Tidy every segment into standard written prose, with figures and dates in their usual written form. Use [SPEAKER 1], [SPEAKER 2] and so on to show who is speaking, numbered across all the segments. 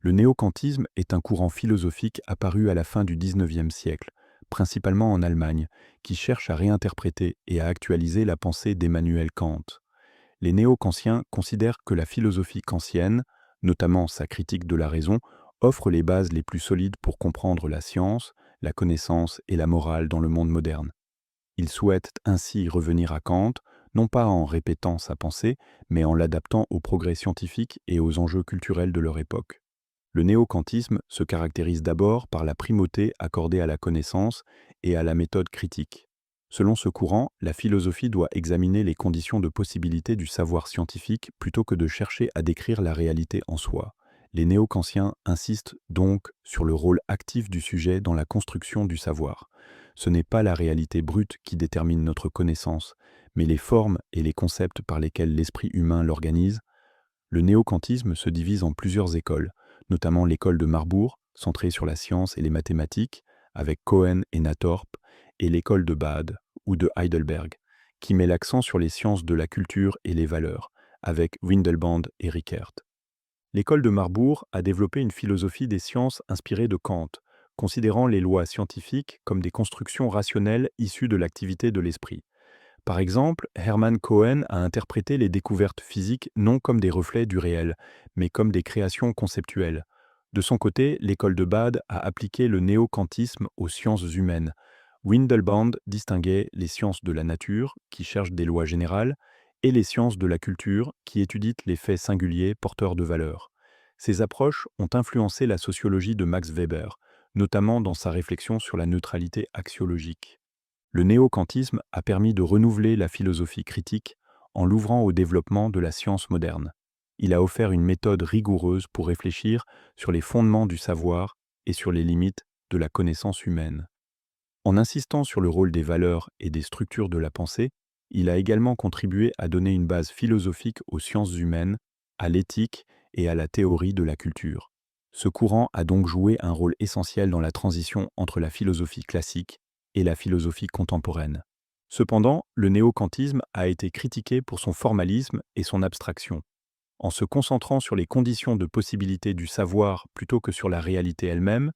[SPEAKER 1] Le néo-kantisme est un courant philosophique apparu à la fin du XIXe siècle, principalement en Allemagne, qui cherche à réinterpréter et à actualiser la pensée d'Emmanuel Kant. Les néo-kantiens considèrent que la philosophie kantienne, notamment sa critique de la raison, offre les bases les plus solides pour comprendre la science, la connaissance et la morale dans le monde moderne. Ils souhaitent ainsi revenir à Kant, non pas en répétant sa pensée, mais en l'adaptant aux progrès scientifiques et aux enjeux culturels de leur époque. Le néo-kantisme se caractérise d'abord par la primauté accordée à la connaissance et à la méthode critique. Selon ce courant, la philosophie doit examiner les conditions de possibilité du savoir scientifique plutôt que de chercher à décrire la réalité en soi. Les néo-kantiens insistent donc sur le rôle actif du sujet dans la construction du savoir. Ce n'est pas la réalité brute qui détermine notre connaissance, mais les formes et les concepts par lesquels l'esprit humain l'organise. Le néo-kantisme se divise en plusieurs écoles, notamment l'école de Marbourg, centrée sur la science et les mathématiques, avec Cohen et Nathorp, et l'école de Bade, ou de Heidelberg, qui met l'accent sur les sciences de la culture et les valeurs, avec Windelband et Rickert. L'école de Marbourg a développé une philosophie des sciences inspirée de Kant, considérant les lois scientifiques comme des constructions rationnelles issues de l'activité de l'esprit. Par exemple, Hermann Cohen a interprété les découvertes physiques non comme des reflets du réel, mais comme des créations conceptuelles. De son côté, l'école de Bade a appliqué le néo-kantisme aux sciences humaines. Windelband distinguait les sciences de la nature, qui cherchent des lois générales, et les sciences de la culture, qui étudient les faits singuliers porteurs de valeur. Ces approches ont influencé la sociologie de Max Weber, notamment dans sa réflexion sur la neutralité axiologique. Le néo-kantisme a permis de renouveler la philosophie critique en l'ouvrant au développement de la science moderne. Il a offert une méthode rigoureuse pour réfléchir sur les fondements du savoir et sur les limites de la connaissance humaine. En insistant sur le rôle des valeurs et des structures de la pensée, il a également contribué à donner une base philosophique aux sciences humaines, à l'éthique et à la théorie de la culture. Ce courant a donc joué un rôle essentiel dans la transition entre la philosophie classique et la philosophie contemporaine. Cependant, le néo-kantisme a été critiqué pour son formalisme et son abstraction. En se concentrant sur les conditions de possibilité du savoir plutôt que sur la réalité elle-même,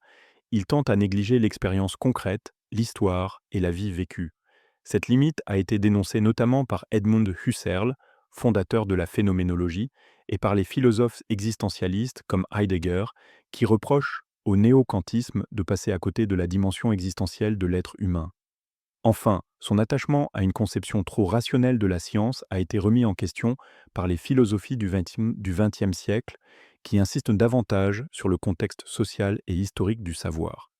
[SPEAKER 1] il tente à négliger l'expérience concrète, l'histoire et la vie vécue. Cette limite a été dénoncée notamment par Edmund Husserl, fondateur de la phénoménologie, et par les philosophes existentialistes comme Heidegger, qui reprochent au néo-kantisme de passer à côté de la dimension existentielle de l'être humain. Enfin, son attachement à une conception trop rationnelle de la science a été remis en question par les philosophies du XXe siècle, qui insistent davantage sur le contexte social et historique du savoir.